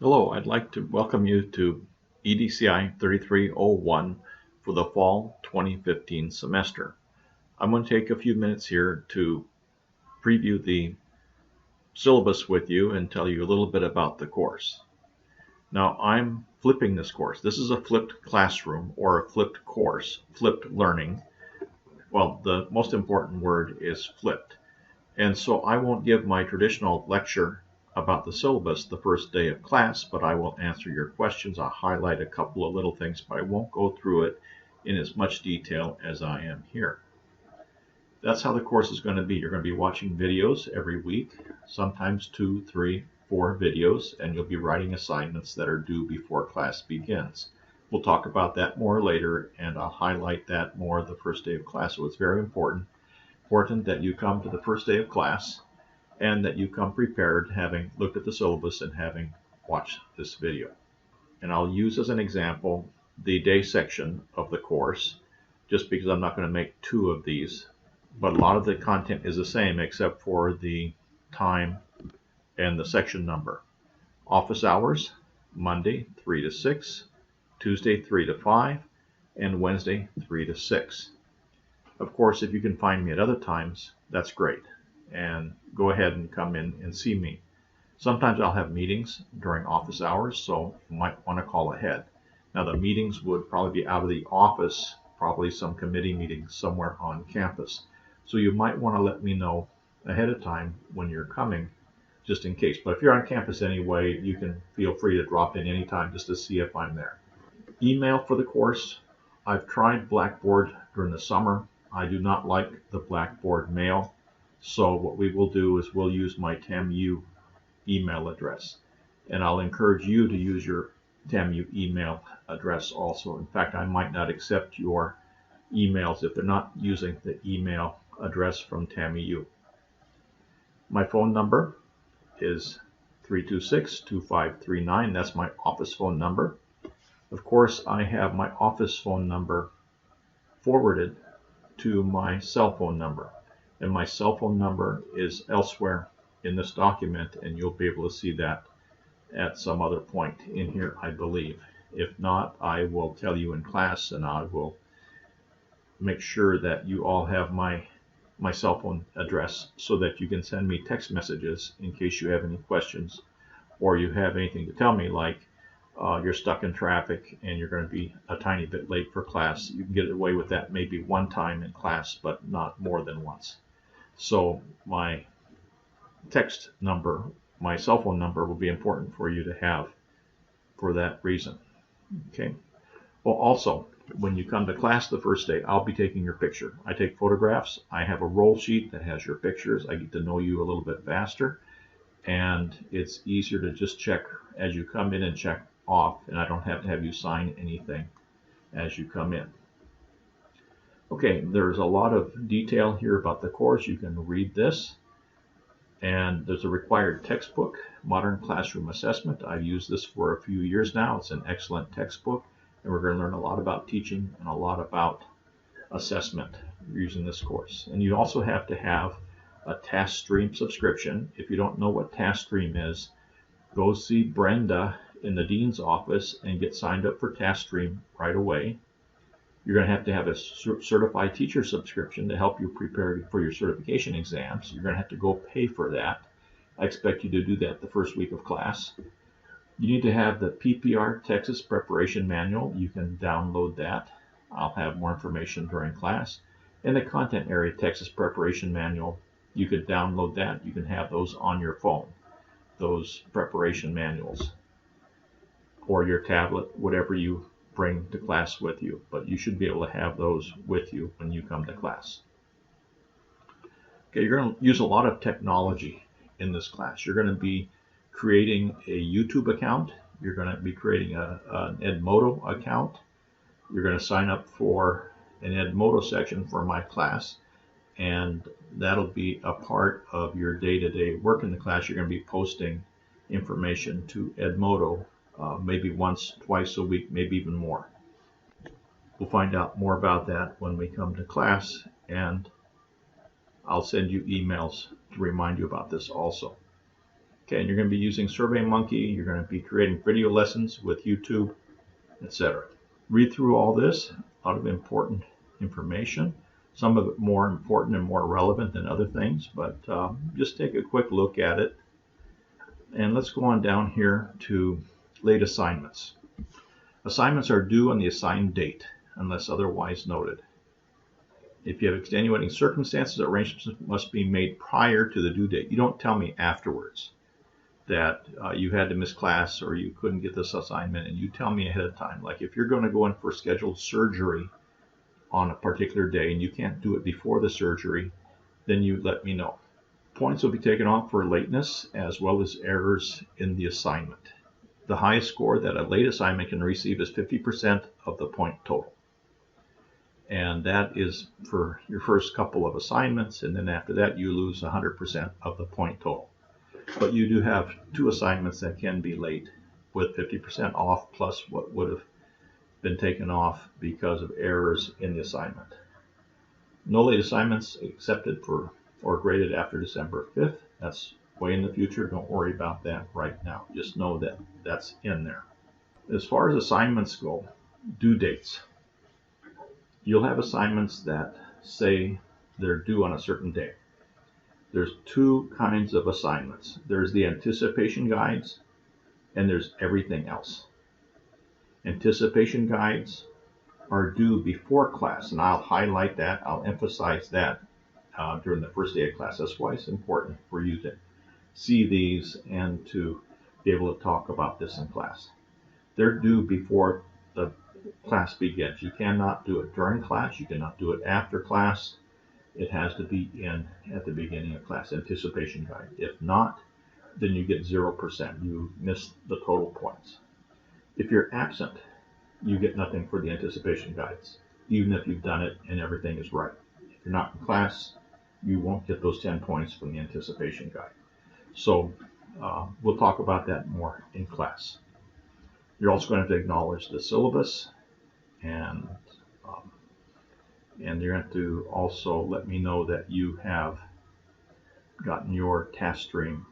Hello, I'd like to welcome you to edci3301 for the fall 2015 semester. I'm going to take a few minutes here to preview the syllabus with you and tell you a little bit about the course. Now, I'm flipping this course. This is a flipped classroom or a flipped course, flipped learning. Well, the most important word is flipped. And so I won't give my traditional lecture about the syllabus the first day of class, but I will answer your questions. I'll highlight a couple of little things, but I won't go through it in as much detail as I am here. That's how the course is going to be. You're going to be watching videos every week, sometimes 2, 3, 4 videos, and you'll be writing assignments that are due before class begins. We'll talk about that more later, and I'll highlight that more the first day of class. So it's very important that you come to the first day of class and that you come prepared, having looked at the syllabus and having watched this video. And I'll use as an example the day section of the course, just because I'm not going to make 2 of these, but a lot of the content is the same except for the time and the section number. Office hours, Monday 3 to 6, Tuesday 3 to 5, and Wednesday 3 to 6. Of course, if you can find me at other times, that's great. And go ahead and come in and see me. Sometimes I'll have meetings during office hours, so you might want to call ahead. Now, the meetings would probably be out of the office, probably some committee meetings somewhere on campus. So you might want to let me know ahead of time when you're coming, just in case. But if you're on campus anyway, you can feel free to drop in anytime just to see if I'm there. Email for the course. I've tried Blackboard during the summer. I do not like the Blackboard mail. So what we will do is we'll use my TAMU email address. And I'll encourage you to use your TAMU email address also. In fact, I might not accept your emails if they're not using the email address from TAMU. My phone number is 326-2539. That's my office phone number. Of course, I have my office phone number forwarded to my cell phone number. And my cell phone number is elsewhere in this document, and you'll be able to see that at some other point in here, I believe. If not, I will tell you in class, and I will make sure that you all have my cell phone address so that you can send me text messages in case you have any questions or you have anything to tell me, like you're stuck in traffic and you're going to be a tiny bit late for class. You can get away with that maybe one time in class, but not more than once. So my text number, my cell phone number, will be important for you to have for that reason. Okay. Well, also, when you come to class the first day, I'll be taking your picture. I take photographs. I have a roll sheet that has your pictures. I get to know you a little bit faster, and it's easier to just check as you come in and check off, and I don't have to have you sign anything as you come in. Okay, there's a lot of detail here about the course. You can read this. And there's a required textbook, Modern Classroom Assessment. I've used this for a few years now. It's an excellent textbook. And we're going to learn a lot about teaching and a lot about assessment using this course. And you also have to have a TaskStream subscription. If you don't know what TaskStream is, go see Brenda in the dean's office and get signed up for TaskStream right away. You're going to have a certified teacher subscription to help you prepare for your certification exams. You're going to have to go pay for that. I expect you to do that the first week of class. You need to have the PPR Texas Preparation Manual. You can download that. I'll have more information during class. And the Content Area Texas Preparation Manual, you could download that. You can have those on your phone, those preparation manuals, or your tablet, whatever you bring to class with you, but you should be able to have those with you when you come to class. Okay, you're going to use a lot of technology in this class. You're going to be creating a YouTube account. You're going to be creating an Edmodo account. You're going to sign up for an Edmodo section for my class, and that'll be a part of your day-to-day work in the class. You're going to be posting information to Edmodo maybe once, twice a week, maybe even more. We'll find out more about that when we come to class, and I'll send you emails to remind you about this also. Okay, and you're going to be using SurveyMonkey, you're going to be creating video lessons with YouTube, etc. Read through all this, a lot of important information, some of it more important and more relevant than other things, but just take a quick look at it. And let's go on down here to late assignments. Assignments are due on the assigned date, unless otherwise noted. If you have extenuating circumstances, arrangements must be made prior to the due date. You don't tell me afterwards that you had to miss class or you couldn't get this assignment, and you tell me ahead of time. Like if you're going to go in for scheduled surgery on a particular day and you can't do it before the surgery, then you let me know. Points will be taken off for lateness as well as errors in the assignment. The highest score that a late assignment can receive is 50% of the point total. And that is for your first couple of assignments, and then after that you lose 100% of the point total. But you do have 2 assignments that can be late with 50% off plus what would have been taken off because of errors in the assignment. No late assignments accepted for or graded after December 5th. That's way in the future. Don't worry about that right now. Just know that that's in there. As far as assignments go, due dates. You'll have assignments that say they're due on a certain day. There's 2 kinds of assignments. There's the anticipation guides and there's everything else. Anticipation guides are due before class, and I'll highlight that, I'll emphasize that during the first day of class. That's why it's important for you to see these and to be able to talk about this in class. They're due before the class begins. You cannot do it during class, you cannot do it after class. It has to be in at the beginning of class, anticipation guide. If not, then you get 0%. You miss the total points. If you're absent, you get nothing for the anticipation guides, even if you've done it and everything is right. If you're not in class, you won't get those 10 points from the anticipation guide. So we'll talk about that more in class. You're also going to have to acknowledge the syllabus, and you're going to also let me know that you have gotten your task stream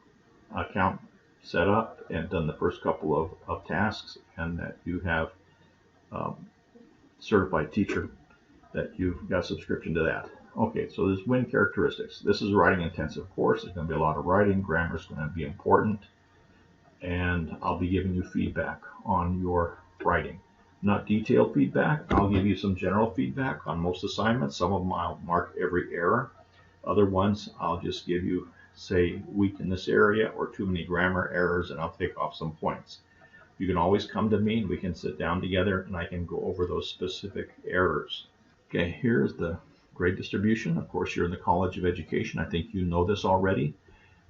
account set up and done the first couple of tasks, and that you have certified teacher, that you've got a subscription to that. Okay, so there's win characteristics. This is a writing intensive course. There's going to be a lot of writing. Grammar is going to be important, and I'll be giving you feedback on your writing. Not detailed feedback. I'll give you some general feedback on most assignments. Some of them I'll mark every error. Other ones I'll just give you, say, weak in this area or too many grammar errors, and I'll take off some points. You can always come to me and we can sit down together and I can go over those specific errors. Okay, here's the grade distribution. Of course, you're in the College of Education. I think you know this already,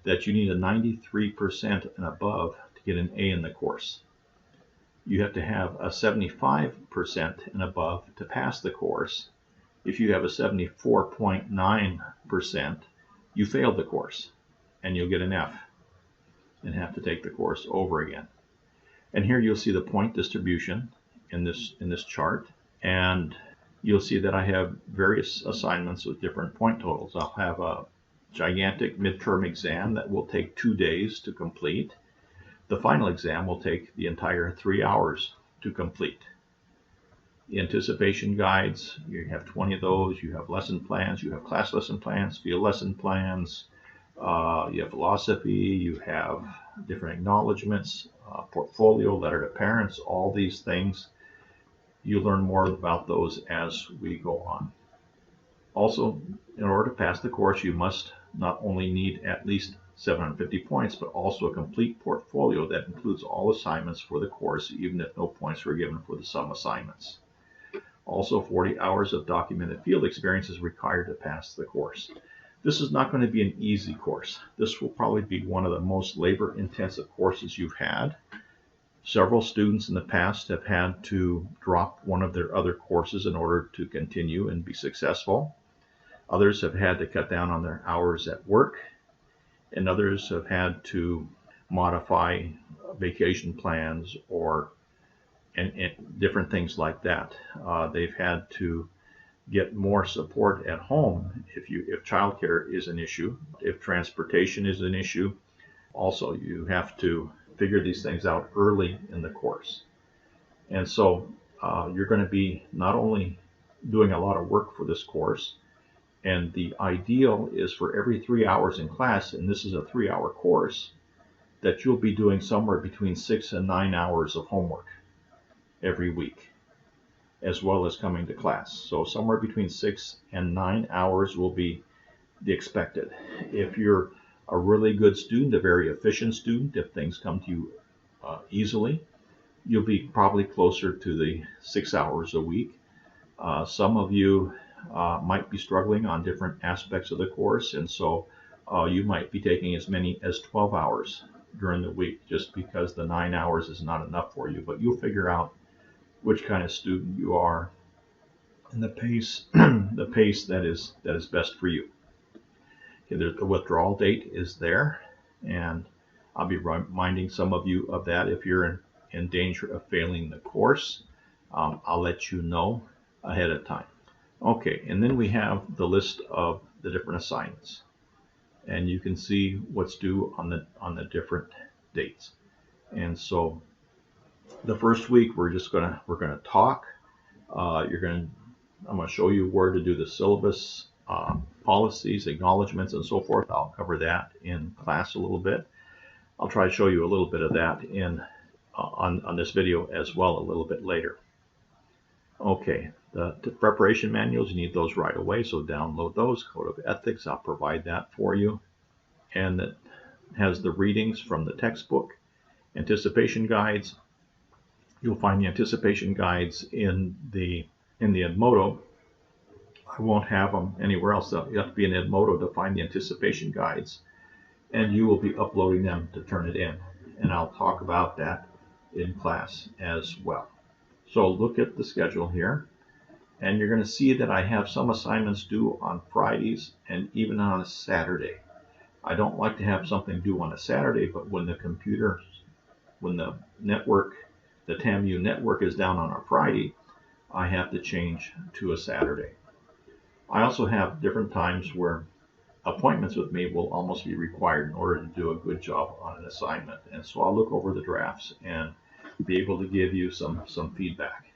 that you need a 93% and above to get an A in the course. You have to have a 75% and above to pass the course. If you have a 74.9%, you failed the course and you'll get an F and have to take the course over again. And here you'll see the point distribution in this chart, and you'll see that I have various assignments with different point totals. I'll have a gigantic midterm exam that will take 2 days to complete. The final exam will take the entire 3 hours to complete. The anticipation guides, you have 20 of those. You have lesson plans, you have class lesson plans, field lesson plans, you have philosophy, you have different acknowledgments, portfolio, letter to parents, all these things. You learn more about those as we go on. Also, in order to pass the course, you must not only need at least 750 points, but also a complete portfolio that includes all assignments for the course, even if no points were given for the sum assignments. Also, 40 hours of documented field experience is required to pass the course. This is not going to be an easy course. This will probably be one of the most labor-intensive courses you've had. Several students in the past have had to drop one of their other courses in order to continue and be successful. Others have had to cut down on their hours at work, and others have had to modify vacation plans or and different things like that. They've had to get more support at home if childcare is an issue, if transportation is an issue. also. You have to figure these things out early in the course. And so you're going to be not only doing a lot of work for this course, and the ideal is for every 3 hours in class, and this is a 3-hour course, that you'll be doing somewhere between 6 and 9 hours of homework every week, as well as coming to class. So somewhere between 6 and 9 hours will be the expected. If you're a really good student, a very efficient student, if things come to you easily, you'll be probably closer to the 6 hours a week. Some of you might be struggling on different aspects of the course, and so you might be taking as many as 12 hours during the week, just because the 9 hours is not enough for you. But you'll figure out which kind of student you are and the pace that is best for you. Okay, the withdrawal date is there, and I'll be reminding some of you of that. If you're in danger of failing the course, I'll let you know ahead of time. Okay, and then we have the list of the different assignments, and you can see what's due on the different dates. And so the first week we're gonna talk. I'm gonna show you where to do the syllabus, policies, acknowledgments, and so forth. I'll cover that in class a little bit. I'll try to show you a little bit of that on this video as well a little bit later. Okay, the preparation manuals, you need those right away, so download those. Code of Ethics, I'll provide that for you. And it has the readings from the textbook. Anticipation guides, you'll find the anticipation guides in the Edmodo. I won't have them anywhere else. You have to be in Edmodo to find the anticipation guides, and you will be uploading them to Turnitin. And I'll talk about that in class as well. So look at the schedule here, and you're going to see that I have some assignments due on Fridays and even on a Saturday. I don't like to have something due on a Saturday, but when the network, the TAMU network is down on a Friday, I have to change to a Saturday. I also have different times where appointments with me will almost be required in order to do a good job on an assignment. And so I'll look over the drafts and be able to give you some feedback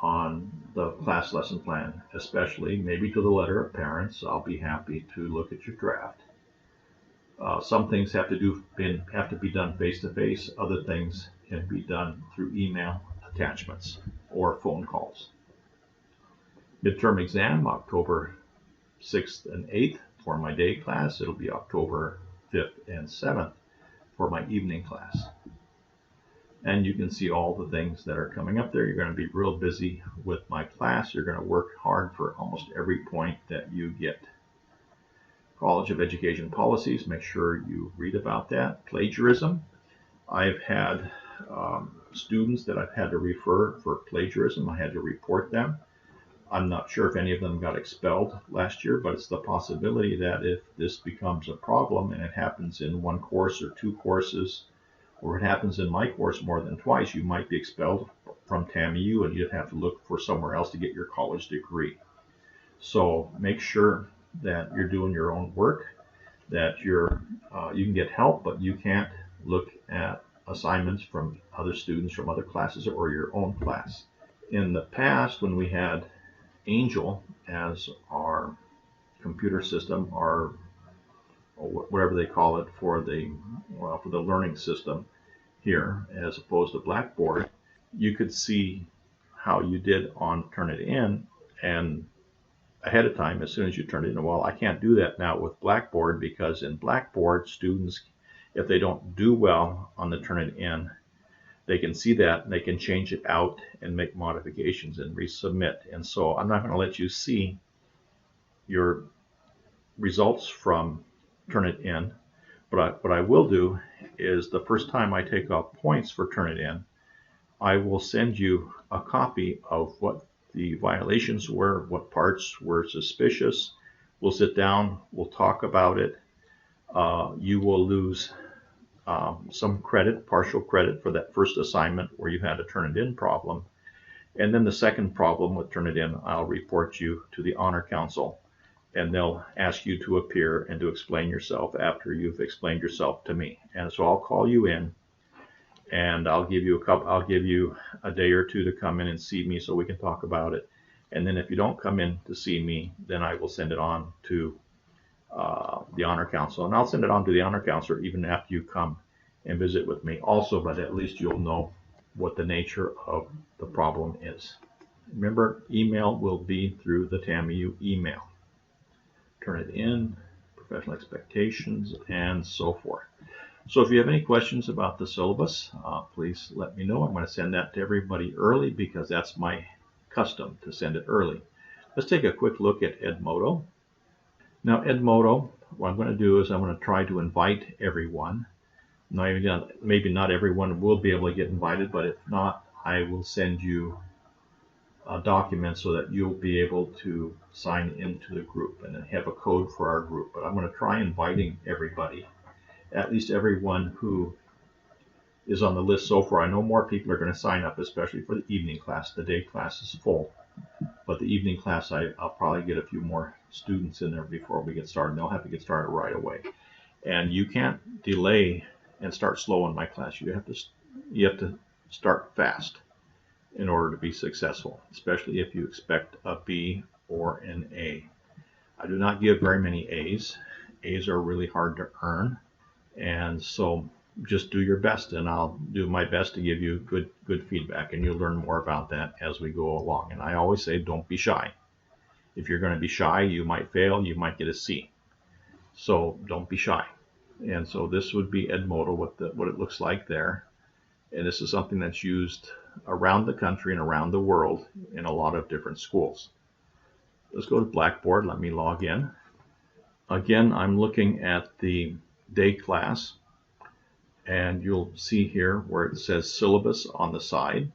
on the class lesson plan, especially maybe to the letter of parents. I'll be happy to look at your draft. Some things have to be done face-to-face. Other things can be done through email attachments or phone calls. Midterm exam, October 6th and 8th for my day class. It'll be October 5th and 7th for my evening class. And you can see all the things that are coming up there. You're going to be real busy with my class. You're going to work hard for almost every point that you get. College of Education policies, make sure you read about that. Plagiarism, I've had students that I've had to refer for plagiarism. I had to report them. I'm not sure if any of them got expelled last year, but it's the possibility that if this becomes a problem and it happens in one course or two courses, or it happens in my course more than twice, you might be expelled from TAMU and you'd have to look for somewhere else to get your college degree. So make sure that you're doing your own work, that you can get help, but you can't look at assignments from other students from other classes or your own class. In the past, when we had Angel as our computer system, or whatever they call it for the learning system here, as opposed to Blackboard, you could see how you did on Turnitin and ahead of time as soon as you turn it in. Well, I can't do that now with Blackboard, because in Blackboard, students, if they don't do well on the Turnitin, they can see that and they can change it out and make modifications and resubmit. And so I'm not going to let you see your results from Turnitin, but what I will do is the first time I take off points for Turnitin, I will send you a copy of what the violations were, what parts were suspicious. We'll sit down, we'll talk about it. You will lose some credit, partial credit, for that first assignment where you had a Turnitin problem. And then the second problem with Turnitin, I'll report you to the Honor Council, and they'll ask you to appear and to explain yourself after you've explained yourself to me. And so I'll call you in, and I'll give you a day or two to come in and see me so we can talk about it. And then if you don't come in to see me, then I will send it on to the Honor Council, and I'll send it on to the Honor Counselor even after you come and visit with me also, but at least you'll know what the nature of the problem is. Remember, email will be through the TAMIU email. Turn it in, professional expectations, and so forth. So if you have any questions about the syllabus, please let me know. I'm going to send that to everybody early because that's my custom, to send it early. Let's take a quick look at Edmodo. Now, Edmodo, what I'm going to do is I'm going to try to invite everyone. Now, maybe not everyone will be able to get invited, but if not, I will send you a document so that you'll be able to sign into the group and then have a code for our group. But I'm going to try inviting everybody, at least everyone who is on the list so far. I know more people are going to sign up, especially for the evening class. The day class is full, but the evening class, I'll probably get a few more students in there before we get started. They'll have to get started right away. And you can't delay and start slow in my class. You have to start fast in order to be successful, especially if you expect a B or an A. I do not give very many A's. A's are really hard to earn, and so just do your best, and I'll do my best to give you good feedback, and you'll learn more about that as we go along. And I always say, don't be shy. If you're going to be shy, you might fail, you might get a C. So don't be shy. And so this would be Edmodo, what it looks like there. And this is something that's used around the country and around the world in a lot of different schools. Let's go to Blackboard. Let me log in. Again, I'm looking at the day class, and you'll see here where it says syllabus on the side.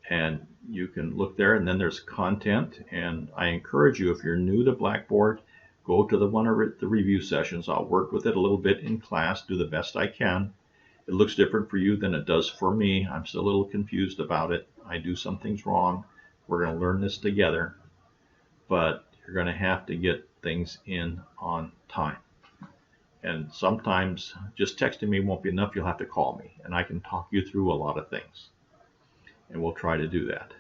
And you can look there, and then there's content. And I encourage you, if you're new to Blackboard, go to one of the review sessions. I'll work with it a little bit in class, do the best I can. It looks different for you than it does for me. I'm still a little confused about it. I do some things wrong. We're going to learn this together, but you're going to have to get things in on time. And sometimes just texting me won't be enough. You'll have to call me, and I can talk you through a lot of things, and we'll try to do that.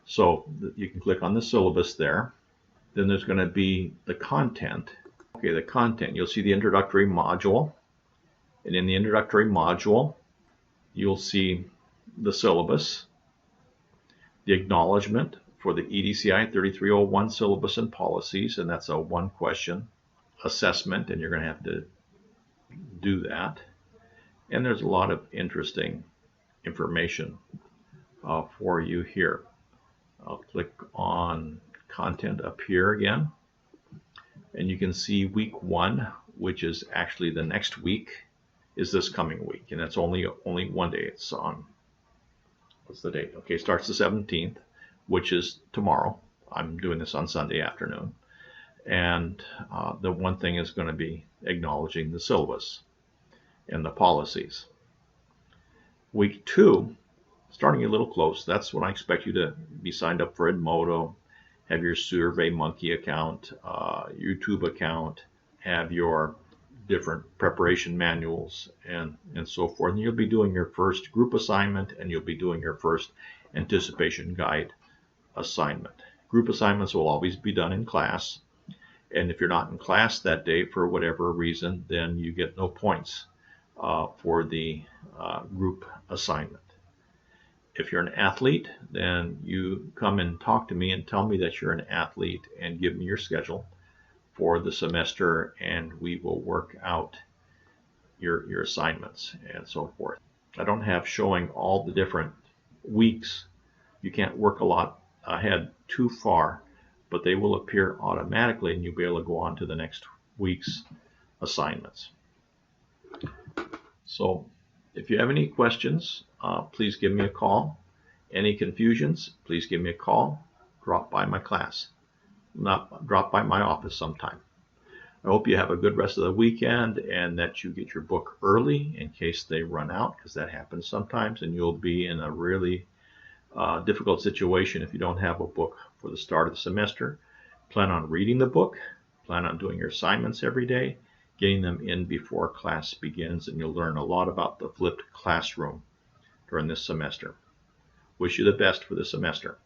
So you can click on the syllabus there. Then there's going to be the content. Okay, the content. You'll see the introductory module. And in the introductory module, you'll see the syllabus, the acknowledgement for the edci3301 syllabus and policies, and that's a one-question assessment, and you're going to have to do that. And there's a lot of interesting information for you here. I'll click on content up here again, and you can see week 1, which is actually the next week, is this coming week, and it's only one day. It's on, what's the date? Okay, starts the 17th, which is tomorrow. I'm doing this on Sunday afternoon, and the one thing is going to be acknowledging the syllabus and the policies. Week 2, starting a little close, that's when I expect you to be signed up for Edmodo, have your SurveyMonkey account, YouTube account, have your different preparation manuals and so forth. And you'll be doing your first group assignment, and you'll be doing your first anticipation guide assignment. Group assignments will always be done in class, and if you're not in class that day for whatever reason, then you get no points for the group assignment. If you're an athlete, then you come and talk to me and tell me that you're an athlete and give me your schedule for the semester, and we will work out your assignments and so forth. I don't have showing all the different weeks. You can't work a lot ahead too far, but they will appear automatically, and you'll be able to go on to the next week's assignments. So if you have any questions, please give me a call. Any confusions, please give me a call. Drop by my class. Drop by my office sometime. I hope you have a good rest of the weekend, and that you get your book early in case they run out, because that happens sometimes, and you'll be in a really difficult situation if you don't have a book for the start of the semester. Plan on reading the book, plan on doing your assignments every day, getting them in before class begins, and you'll learn a lot about the flipped classroom during this semester. Wish you the best for the semester.